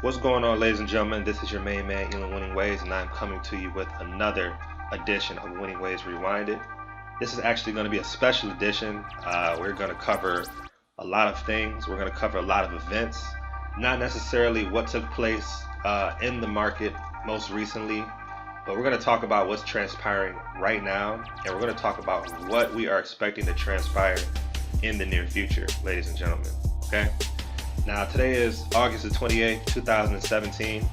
What's going on, ladies and gentlemen? This is your main man, Elon Winning Ways, and I'm coming to you with another edition of Winning Ways Rewinded. This is actually going to be a special edition. We're going to cover a lot of things. We're going to cover a lot of events, not necessarily what took place in the market most recently, but we're going to talk about what's transpiring right now, and we're going to talk about what we are expecting to transpire in the near future, ladies and gentlemen. Okay? Now, today is August the 28th, 2017,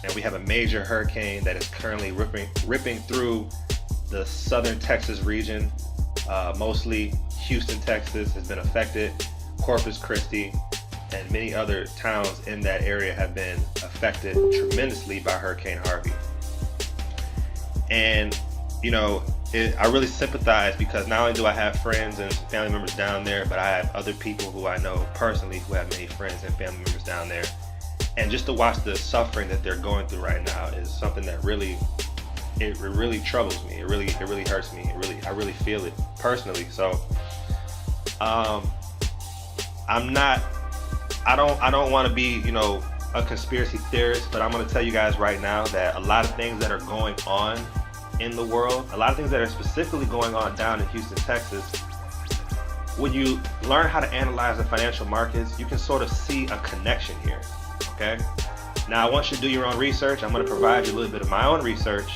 and we have a major hurricane that is currently ripping through the southern Texas region. Mostly Houston, Texas has been affected. Corpus Christi and many other towns in that area have been affected tremendously by Hurricane Harvey. And, you know, I really sympathize because not only do I have friends and family members down there, but I have other people who I know personally who have many friends and family members down there. And just to watch the suffering that they're going through right now is something that really troubles me. It really hurts me. I really feel it personally. So I don't want to be, you know, a conspiracy theorist, but I'm going to tell you guys right now that a lot of things that are going on in the world, a lot of things that are specifically going on down in Houston, Texas, when you learn how to analyze the financial markets, you can sort of see a connection here. Okay? Now, I want you to do your own research. I'm going to provide you a little bit of my own research,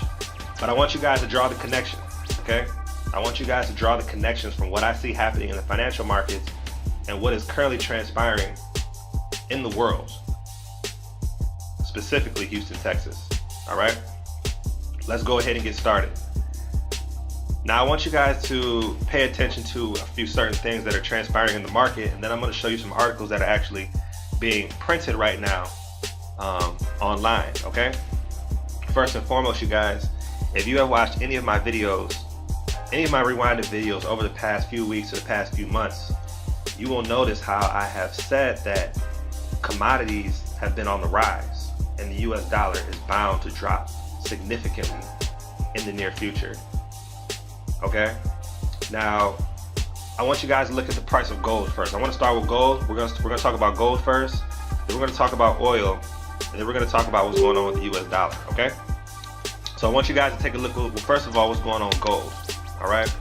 but I want you guys to draw the connection. Okay? I want you guys to draw the connections from what I see happening in the financial markets and what is currently transpiring in the world, specifically Houston, Texas. All right? Let's go ahead and get started. Now, I want you guys to pay attention to a few certain things that are transpiring in the market, and then I'm going to show you some articles that are actually being printed right now online, okay? First and foremost, you guys, if you have watched any of my videos, any of my rewinded videos over the past few weeks or the past few months, you will notice how I have said that commodities have been on the rise and the US dollar is bound to drop significantly in the near future. Okay? Now, I want you guys to look at the price of gold first. I want to start with gold. We're gonna talk about gold first, then we're gonna talk about oil, and then we're gonna talk about what's going on with the US dollar. Okay? So I want you guys to take a look at, first of all, what's going on with gold. Alright?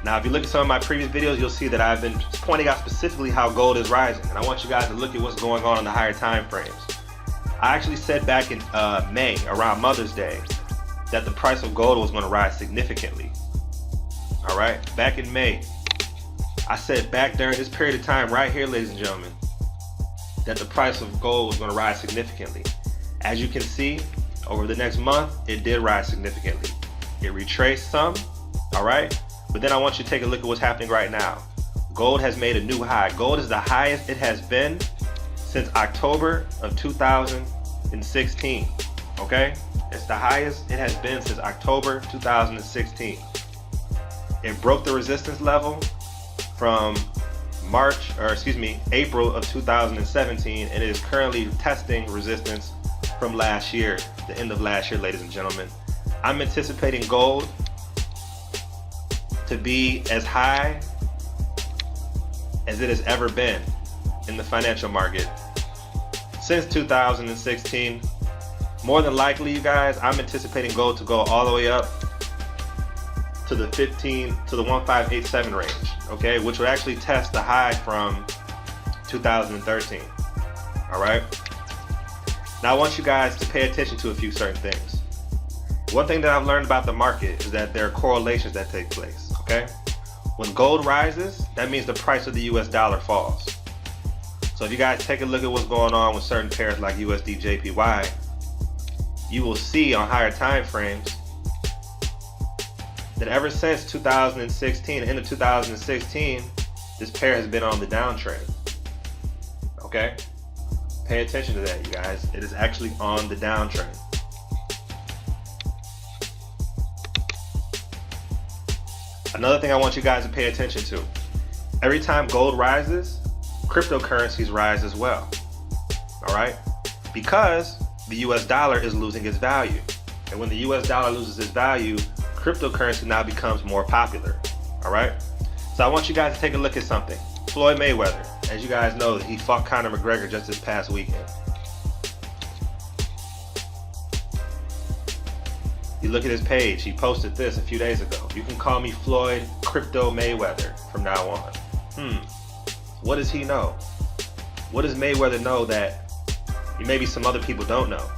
Now, if you look at some of my previous videos, you'll see that I've been pointing out specifically how gold is rising, and I want you guys to look at what's going on in the higher time frames. I actually said back in May, around Mother's Day, that the price of gold was going to rise significantly. All right, back in May, I said back during this period of time right here, ladies and gentlemen, that the price of gold was going to rise significantly. As you can see, over the next month, it did rise significantly. It retraced some, all right? But then I want you to take a look at what's happening right now. Gold has made a new high. Gold is the highest it has been since October of 2016, okay? It's the highest it has been since October 2016. It broke the resistance level from April of 2017, and it is currently testing resistance from last year, the end of last year, ladies and gentlemen. I'm anticipating gold to be as high as it has ever been in the financial market since 2016. More than likely, you guys, I'm anticipating gold to go all the way up to the 1587 range, okay, which would actually test the high from 2013. All right. Now I want you guys to pay attention to a few certain things. One thing that I've learned about the market is that there are correlations that take place. Okay, when gold rises, that means the price of the US dollar falls. So if you guys take a look at what's going on with certain pairs like USD JPY, you will see on higher time frames that ever since 2016, end of 2016, this pair has been on the downtrend. Okay? Pay attention to that, you guys. It is actually on the downtrend. Another thing I want you guys to pay attention to. Every time gold rises, cryptocurrencies rise as well. All right? Because the US dollar is losing its value. And when the US dollar loses its value, cryptocurrency now becomes more popular. All right? So I want you guys to take a look at something. Floyd Mayweather, as you guys know, he fought Conor McGregor just this past weekend. You look at his page, he posted this a few days ago. You can call me Floyd Crypto Mayweather from now on. What does he know? What does Mayweather know that maybe some other people don't know?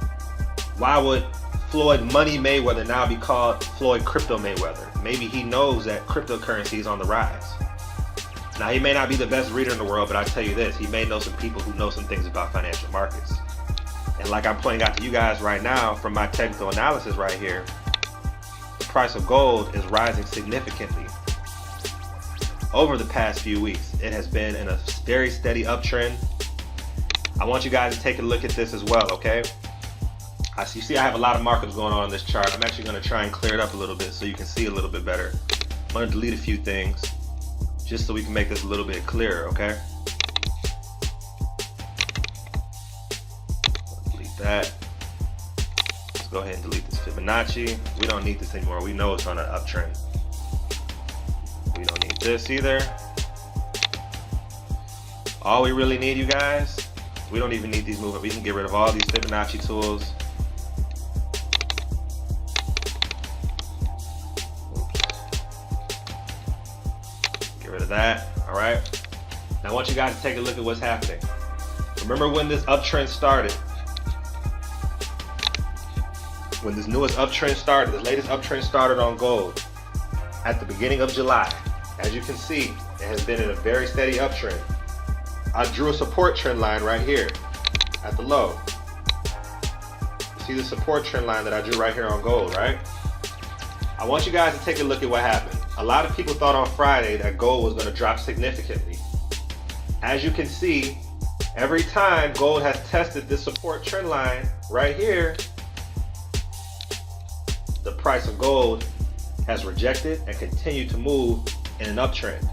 Why would Floyd Money Mayweather now be called Floyd Crypto Mayweather? Maybe he knows that cryptocurrency is on the rise. Now, he may not be the best reader in the world, but I tell you this, he may know some people who know some things about financial markets. And like I'm pointing out to you guys right now from my technical analysis right here, the price of gold is rising significantly. Over the past few weeks, it has been in a very steady uptrend. I want you guys to take a look at this as well, okay? You see I have a lot of markups going on this chart. I'm actually going to try and clear it up a little bit so you can see a little bit better. I'm going to delete a few things just so we can make this a little bit clearer, okay? Delete that. Let's go ahead and delete this Fibonacci. We don't need this anymore. We know it's on an uptrend. We don't need this either. All we really need, you guys, we don't even need these movements. We can get rid of all these Fibonacci tools. Get rid of that. All right. Now I want you guys to take a look at what's happening. Remember when this uptrend started? When this newest uptrend started, the latest uptrend started on gold at the beginning of July. As you can see, it has been in a very steady uptrend. I drew a support trend line right here at the low. You see the support trend line that I drew right here on gold, right? I want you guys to take a look at what happened. A lot of people thought on Friday that gold was going to drop significantly. As you can see, every time gold has tested this support trend line right here, the price of gold has rejected and continued to move in an uptrend.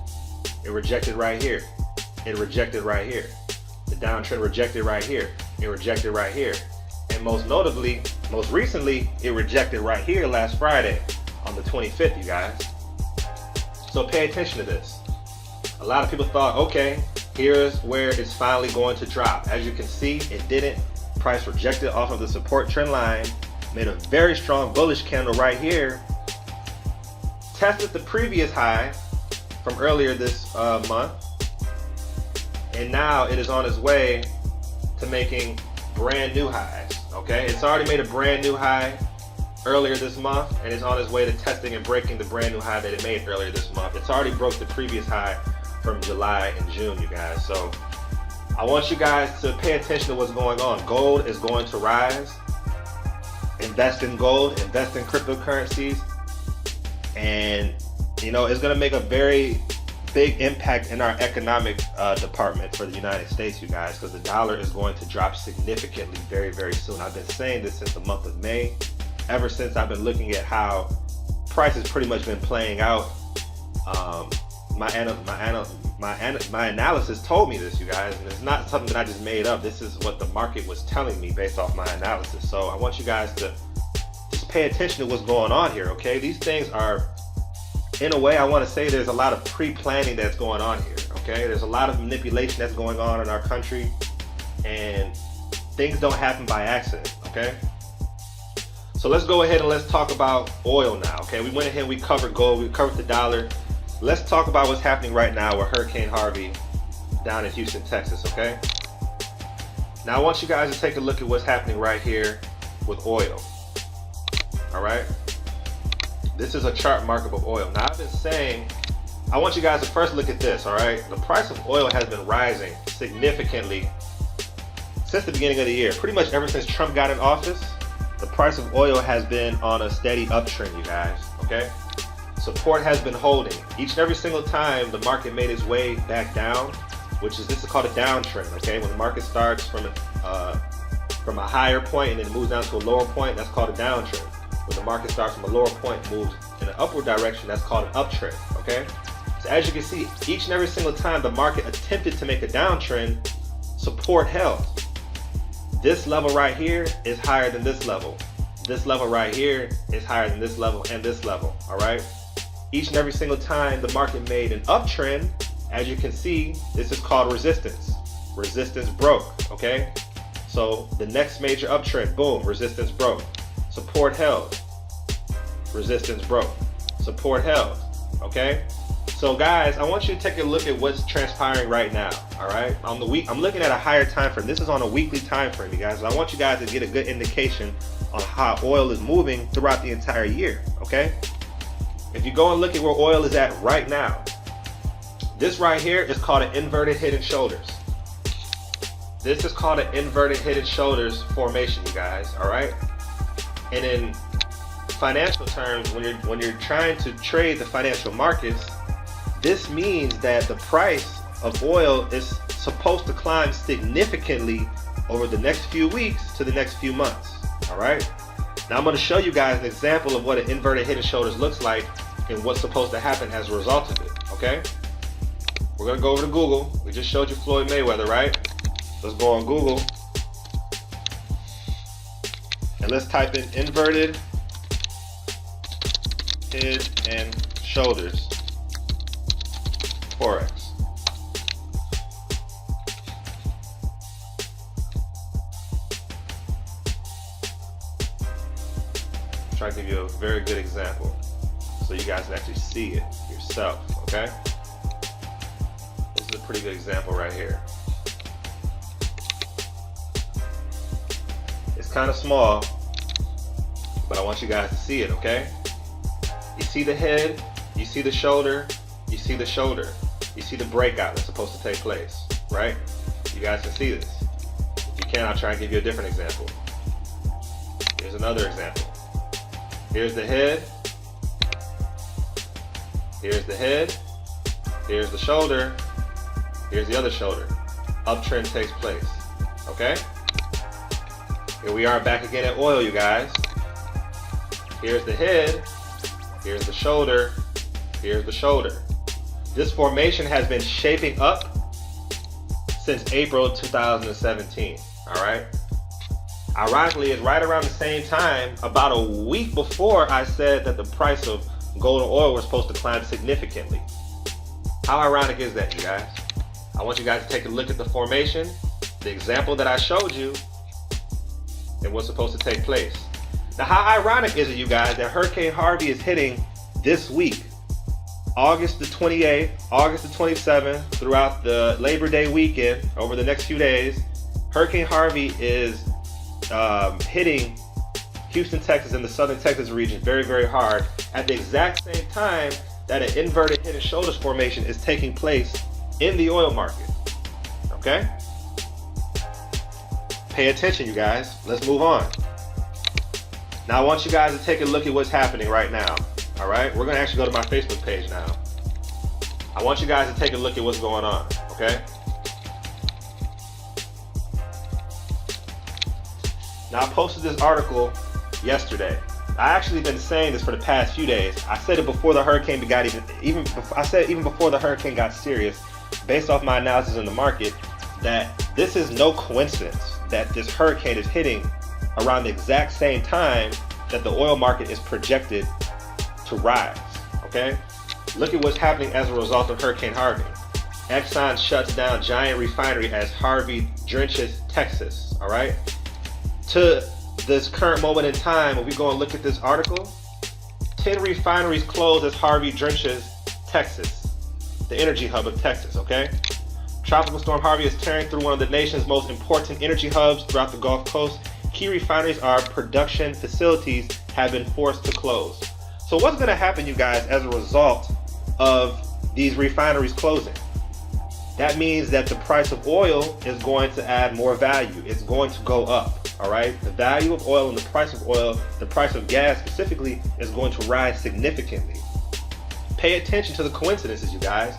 It rejected right here. It rejected right here. The downtrend rejected right here. It rejected right here. And most notably, most recently, it rejected right here last Friday on the 25th, you guys. So pay attention to this. A lot of people thought, okay, here's where it's finally going to drop. As you can see, it didn't. Price rejected off of the support trend line, made a very strong bullish candle right here, tested the previous high from earlier this month, and now it is on its way to making brand new highs. Okay, it's already made a brand new high earlier this month, and it's on its way to testing and breaking the brand new high that it made earlier this month. It's already broke the previous high from July and June, you guys. So I want you guys to pay attention to what's going on. Gold is going to rise. Invest in gold, invest in cryptocurrencies, and you know, it's going to make a very big impact in our economic department for the United States, you guys, because the dollar is going to drop significantly very, very soon. I've been saying this since the month of May, ever since I've been looking at how price has pretty much been playing out. My analysis told me this, you guys, and it's not something that I just made up. This is what the market was telling me based off my analysis. So I want you guys to just pay attention to what's going on here, okay? These things are, in a way, I want to say there's a lot of pre-planning that's going on here, okay? There's a lot of manipulation that's going on in our country, and things don't happen by accident, okay? So let's go ahead and let's talk about oil now, okay? We went ahead and we covered gold, we covered the dollar. Let's talk about what's happening right now with Hurricane Harvey down in Houston, Texas, okay? Now I want you guys to take a look at what's happening right here with oil, all right? This is a chart markup of oil. Now I've been saying, I want you guys to first look at this, all right? The price of oil has been rising significantly since the beginning of the year. Pretty much ever since Trump got in office, the price of oil has been on a steady uptrend, you guys, okay? Support has been holding. Each and every single time the market made its way back down, this is called a downtrend, okay? When the market starts from a higher point and then moves down to a lower point, that's called a downtrend. When the market starts from a lower point, moves in an upward direction, that's called an uptrend, okay? So as you can see, each and every single time the market attempted to make a downtrend, support held. This level right here is higher than this level. This level right here is higher than this level and this level, all right? Each and every single time the market made an uptrend, as you can see, this is called resistance. Resistance broke, okay? So the next major uptrend, boom, resistance broke. Support held. Resistance broke. Support held, okay? So guys, I want you to take a look at what's transpiring right now, all right? On the week, I'm looking at a higher time frame. This is on a weekly time frame, you guys. I want you guys to get a good indication on how oil is moving throughout the entire year, okay? If you go and look at where oil is at right now, this right here is called an inverted head and shoulders. This is called an inverted head and shoulders formation, you guys, all right? And in financial terms, when you're trying to trade the financial markets, this means that the price of oil is supposed to climb significantly over the next few weeks to the next few months, all right? Now I'm going to show you guys an example of what an inverted head and shoulders looks like and what's supposed to happen as a result of it, okay? We're going to go over to Google. We just showed you Floyd Mayweather, right? Let's go on Google and let's type in inverted head and shoulders Forex. Try to give you a very good example so you guys can actually see it yourself, okay? This is a pretty good example right here. It's kind of small, but I want you guys to see it, okay? You see the head, you see the shoulder, you see the shoulder, you see the breakout that's supposed to take place, right? You guys can see this. If you can, I'll try and give you a different example. Here's another example. Here's the head. Here's the head. Here's the shoulder. Here's the other shoulder. Uptrend takes place. Okay? Here we are back again at oil, you guys. Here's the head. Here's the shoulder. Here's the shoulder. This formation has been shaping up since April 2017. All right? Ironically, it's right around the same time, about a week before I said that the price of gold and oil was supposed to climb significantly. How ironic is that, you guys? I want you guys to take a look at the formation, the example that I showed you, and what's supposed to take place. Now, how ironic is it, you guys, that Hurricane Harvey is hitting this week, August the 28th, August the 27th, throughout the Labor Day weekend, over the next few days. Hurricane Harvey is hitting Houston, Texas, and the southern Texas region very, very hard at the exact same time that an inverted head and shoulders formation is taking place in the oil market. Okay? Pay attention, you guys. Let's move on. Now I want you guys to take a look at what's happening right now. All right? We're going to actually go to my Facebook page now. I want you guys to take a look at what's going on. Okay? Now I posted this article yesterday. I actually been saying this for the past few days. I said it before the hurricane got even before the hurricane got serious, based off my analysis in the market, that this is no coincidence that this hurricane is hitting around the exact same time that the oil market is projected to rise. Okay? Look at what's happening as a result of Hurricane Harvey. Exxon shuts down giant refinery as Harvey drenches Texas. All right? To this current moment in time, when we go and look at this article, 10 refineries close as Harvey drenches Texas, the energy hub of Texas, okay? Tropical Storm Harvey is tearing through one of the nation's most important energy hubs throughout the Gulf Coast. Key refineries, our production facilities, have been forced to close. So what's going to happen, you guys, as a result of these refineries closing? That means that the price of oil is going to add more value. It's going to go up. All right, the value of oil and the price of oil, the price of gas specifically, is going to rise significantly. Pay attention to the coincidences, you guys.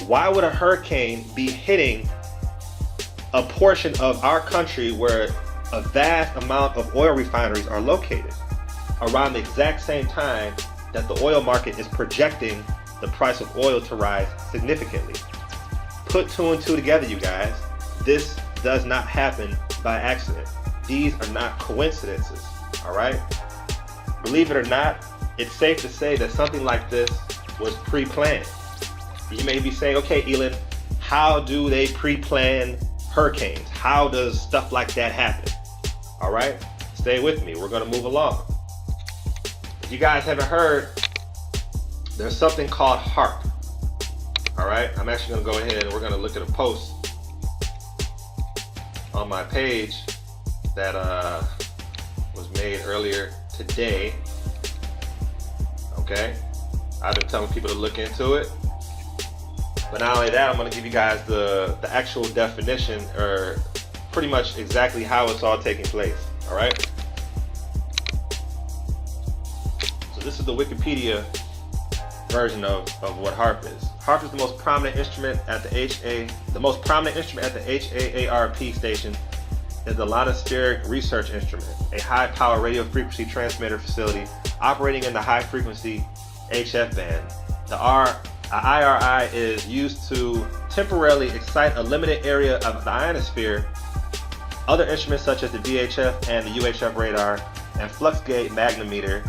Why would a hurricane be hitting a portion of our country where a vast amount of oil refineries are located around the exact same time that the oil market is projecting the price of oil to rise significantly? Put two and two together, you guys. This does not happen by accident. These are not coincidences, all right? Believe it or not, it's safe to say that something like this was pre-planned. You may be saying, okay, Elon, how do they pre-plan hurricanes? How does stuff like that happen? All right, stay with me. We're going to move along. If you guys haven't heard, there's something called HARP. All right, I'm actually going to go ahead and we're going to look at a post on my page that was made earlier today. Okay, I've been telling people to look into it. But not only that, I'm going to give you guys the actual definition, or pretty much exactly how it's all taking place. All right. So this is the Wikipedia version of what HARP is. HARP is the most prominent instrument at the HAARP station is the Ionospheric Research Instrument, a high-power radio frequency transmitter facility operating in the high-frequency HF band. The IRI is used to temporarily excite a limited area of the ionosphere. Other instruments such as the VHF and the UHF radar and flux gauge magnetometer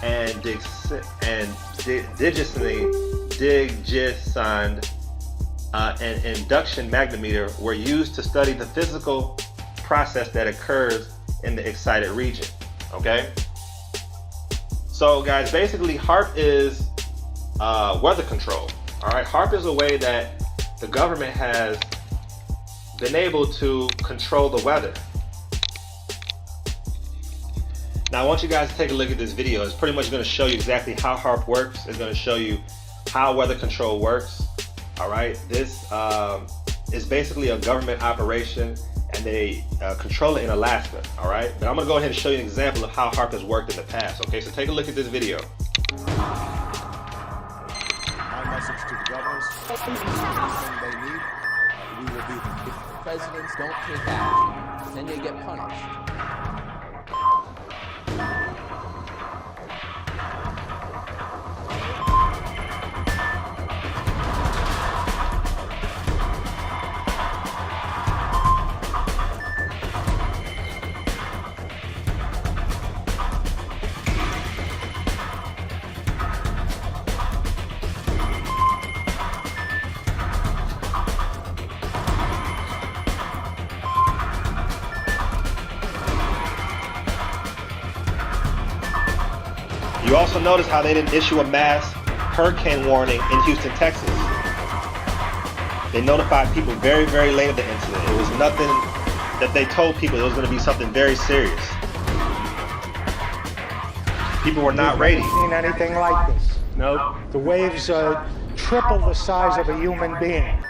and digisonde and induction magnetometer were used to study the physical process that occurs in the excited region. Okay? So guys, basically HARP is weather control. All right, HARP is a way that the government has been able to control the weather. Now I want you guys to take a look at this video. It's pretty much going to show you exactly how HARP works. It's going to show you how weather control works. All right, this is basically a government operation, and they control it in Alaska. All right, but I'm going to go ahead and show you an example of how HARP has worked in the past. Okay, so take a look at this video. Message to the governors, anything they need, we will do them. If presidents don't take action, then they get punished. You also notice how they didn't issue a mass hurricane warning in Houston, Texas. They notified people very, very late of the incident. It was nothing that they told people it was going to be something very serious. People were not ready. We've never seen anything like this. Nope. The waves are triple the size of a human being.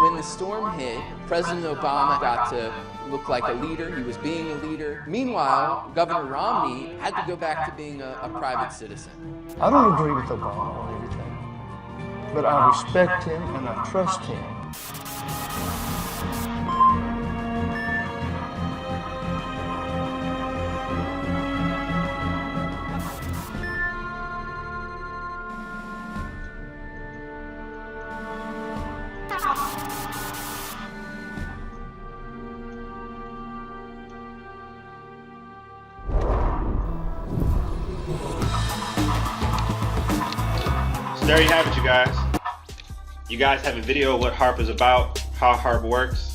When the storm hit, President Obama got to look like a leader. He was being a leader. Meanwhile, Governor Romney had to go back to being a private citizen. I don't agree with Obama on everything, but I respect him and I trust him. there you have it, you guys. You guys have a video of what HARP is about, how HARP works.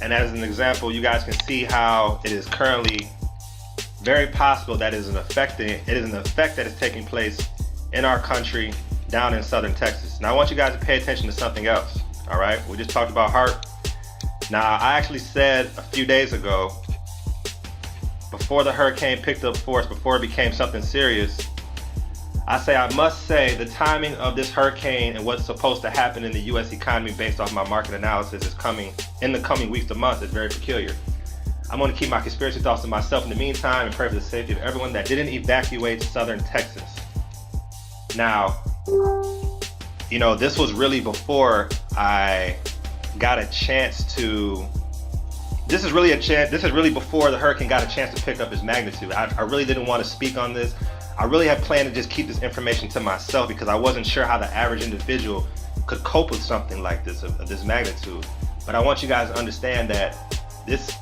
And as an example, you guys can see how it is currently very possible that it is an effect that is taking place in our country down in southern Texas. Now I want you guys to pay attention to something else. All right, we just talked about HARP. Now I actually said a few days ago, before the hurricane picked up force, before it became something serious, I must say the timing of this hurricane and what's supposed to happen in the US economy based off my market analysis is coming in the coming weeks to months is very peculiar. I'm going to keep my conspiracy thoughts to myself in the meantime and pray for the safety of everyone that didn't evacuate southern Texas. Now, you know, this was really before I got a chance to, this is really before the hurricane got a chance to pick up its magnitude. I really didn't want to speak on this. I really had planned to just keep this information to myself because I wasn't sure how the average individual could cope with something like this, of this magnitude. But I want you guys to understand that this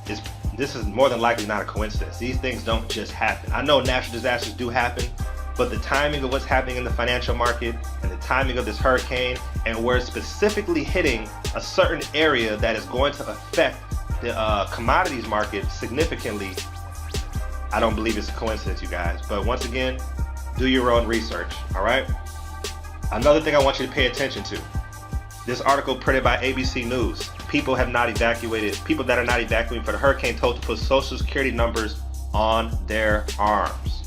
is more than likely not a coincidence. These things don't just happen. I know natural disasters do happen, but the timing of what's happening in the financial market and the timing of this hurricane and where it's specifically hitting a certain area that is going to affect the commodities market significantly, I don't believe it's a coincidence, you guys. But once again, do your own research, all right? Another thing I want you to pay attention to. This article printed by ABC News. People that are not evacuating for the hurricane told to put social security numbers on their arms.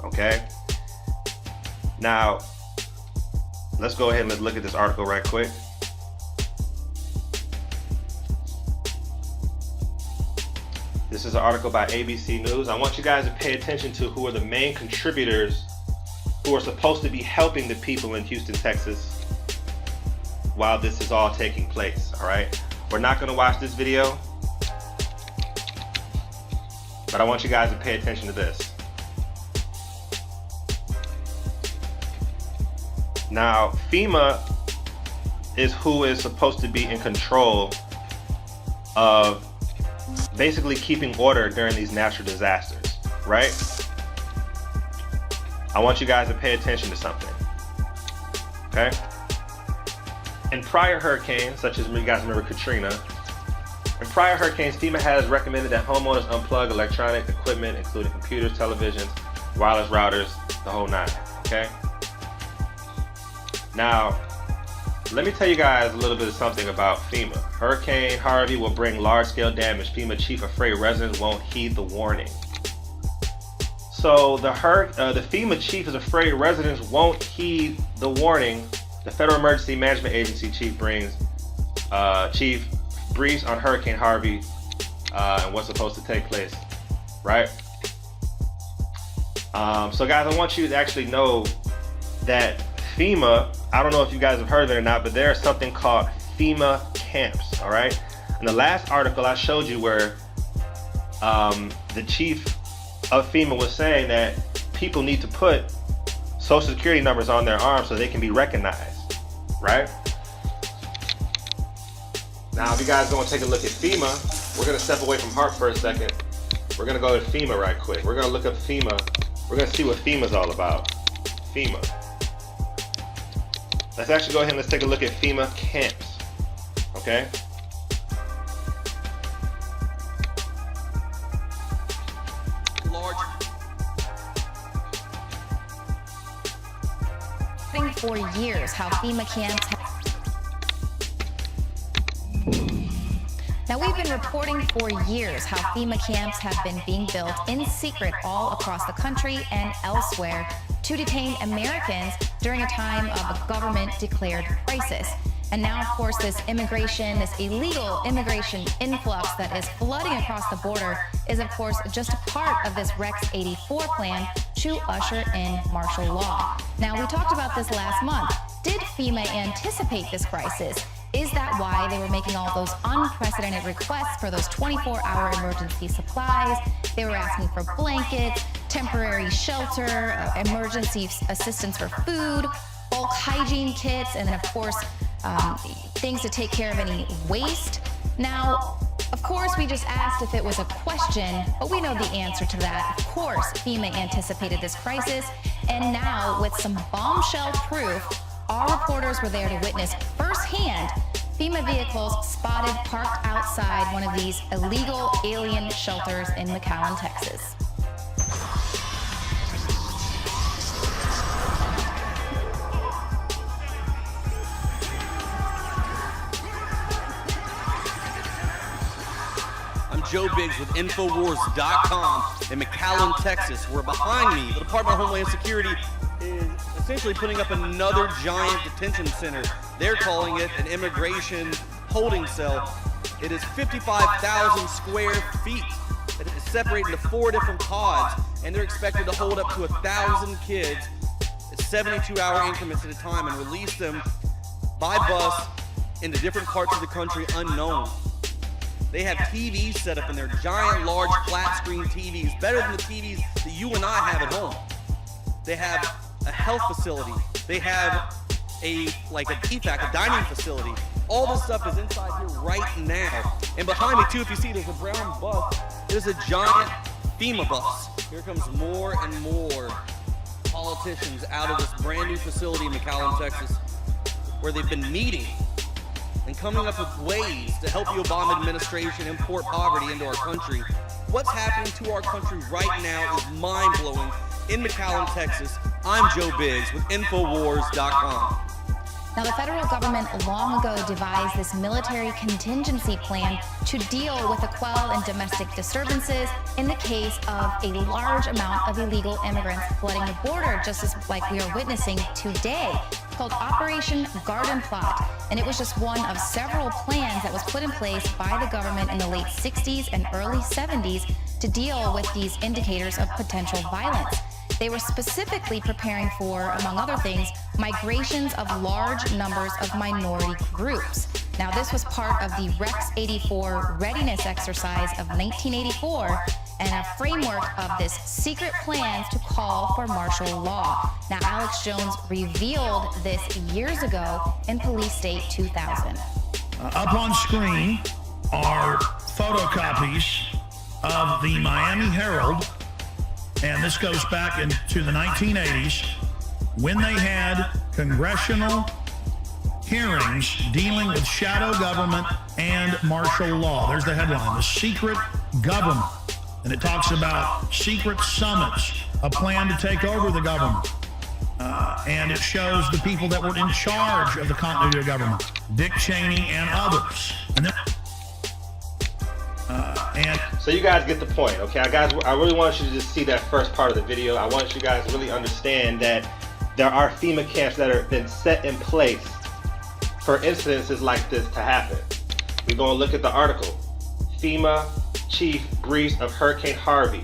Okay? Now, let's go ahead and let's look at this article right quick. This is an article by ABC News. I want you guys to pay attention to who are the main contributors who are supposed to be helping the people in Houston, Texas while this is all taking place, all right? We're not gonna watch this video, but I want you guys to pay attention to this. Now, FEMA is who is supposed to be in control of basically keeping order during these natural disasters, right? I want you guys to pay attention to something, okay? In prior hurricanes, such as you guys remember Katrina, in prior hurricanes, FEMA has recommended that homeowners unplug electronic equipment, including computers, televisions, wireless routers, the whole nine, okay? Now, let me tell you guys a little bit of something about FEMA. Hurricane Harvey will bring large-scale damage. FEMA chief afraid residents won't heed the warning. So the FEMA chief is afraid residents won't heed the warning. The Federal Emergency Management Agency chief briefs on Hurricane Harvey and what's supposed to take place, right? So guys, I want you to actually know that FEMA, I don't know if you guys have heard of it or not, but there's something called FEMA camps, all right? In the last article I showed you where the chief of FEMA was saying that people need to put social security numbers on their arms so they can be recognized, right? Now, if you guys want to take a look at FEMA, we're going to step away from HARP for a second. We're going to go to FEMA right quick. We're going to look up FEMA. We're going to see what FEMA's all about. FEMA. Let's actually go ahead and let's take a look at FEMA camps, okay? For years, how FEMA camps Now, we've been reporting for years how FEMA camps have been being built in secret all across the country and elsewhere to detain Americans during a time of a government-declared crisis. And now, of course, this illegal immigration influx that is flooding across the border is, of course, just a part of this Rex 84 plan to usher in martial law. Now, we talked about this last month. Did FEMA anticipate this crisis? Is that why they were making all those unprecedented requests for those 24-hour emergency supplies? They were asking for blankets, temporary shelter, emergency assistance for food, bulk hygiene kits, and then, of course, things to take care of any waste. Now, Of course, we just asked if it was a question, but we know the answer to that. Of course, FEMA anticipated this crisis, and now, with some bombshell proof, our reporters were there to witness firsthand FEMA vehicles spotted parked outside one of these illegal alien shelters in McAllen, Texas. Joe Biggs with Infowars.com in McAllen, Texas, where behind me, the Department of Homeland Security is essentially putting up another giant detention center. They're calling it an immigration holding cell. It is 55,000 square feet. It is separated into 4 different pods, and they're expected to hold up to 1,000 kids at 72-hour increments at a time and release them by bus into different parts of the country unknown. They have TVs set up in their giant, large, flat-screen TVs, better than the TVs that you and I have at home. They have a health facility. They have a DFAC, a dining facility. All this stuff is inside here right now. And behind me, too, if you see, there's a brown bus. There's a giant FEMA bus. Here comes more and more politicians out of this brand new facility in McAllen, Texas, where they've been meeting and coming up with ways to help the Obama administration import poverty into our country. What's happening to our country right now is mind-blowing. In McAllen, Texas, I'm Joe Biggs with Infowars.com. Now, the federal government long ago devised this military contingency plan to deal with the quell and domestic disturbances in the case of a large amount of illegal immigrants flooding the border, just as like we are witnessing today, called Operation Garden Plot. And it was just one of several plans that was put in place by the government in the late 60s and early 70s to deal with these indicators of potential violence. They were specifically preparing for, among other things, migrations of large numbers of minority groups. Now, this was part of the Rex 84 readiness exercise of 1984 and a framework of this secret plan to call for martial law. Now, Alex Jones revealed this years ago in Police State 2000. Up on screen are photocopies of the Miami Herald, and this goes back into the 1980s when they had congressional hearings dealing with shadow government and martial law. There's the headline, The Secret Government. And it talks about secret summits, a plan to take over the government. And it shows the people that were in charge of the continuity of government, Dick Cheney and others. And then, so you guys get the point, okay? Guys, I really want you to just see that first part of the video. I want you guys to really understand that there are FEMA camps that have been set in place for incidences like this to happen. We're going to look at the article. FEMA Chief Briefs of Hurricane Harvey,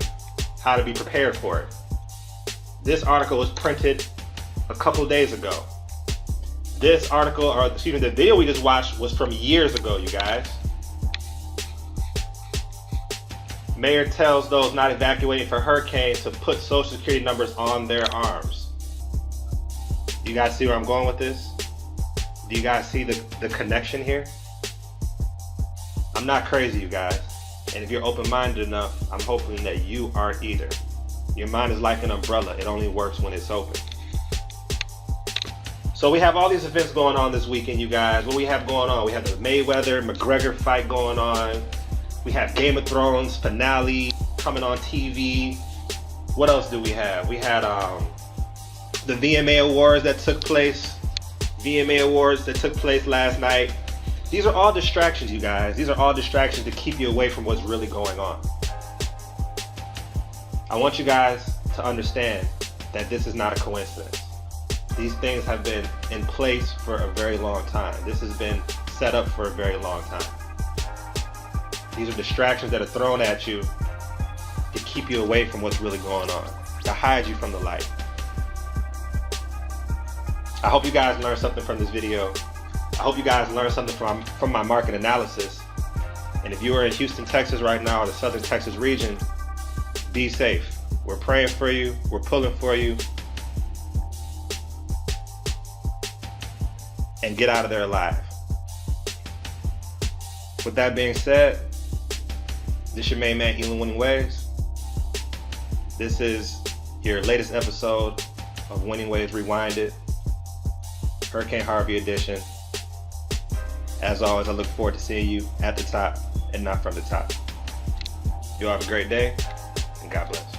how to be prepared for it. This article was printed a couple days ago. This article, or excuse me, the video we just watched was from years ago, you guys. Mayor tells those not evacuating for hurricane to put social security numbers on their arms. You guys see where I'm going with this? Do you guys see the connection here? I'm not crazy, you guys. And if you're open-minded enough, I'm hoping that you aren't either. Your mind is like an umbrella. It only works when it's open. So we have all these events going on this weekend, you guys. What we have going on? We have the Mayweather-McGregor fight going on. We have Game of Thrones finale coming on TV. What else do we have? We had the VMA Awards that took place. Last night. These are all distractions, you guys. These are all distractions to keep you away from what's really going on. I want you guys to understand that this is not a coincidence. These things have been in place for a very long time. This has been set up for a very long time. These are distractions that are thrown at you to keep you away from what's really going on, to hide you from the light. I hope you guys learned something from this video. I hope you guys learned something from my market analysis. And if you are in Houston, Texas right now, or the Southern Texas region, be safe. We're praying for you. We're pulling for you. And get out of there alive. With that being said, This your main man, Healing Winning Ways. This is your latest episode of Winning Ways Rewinded, Hurricane Harvey edition. As always, I look forward to seeing you at the top and not from the top. You all have a great day, and God bless.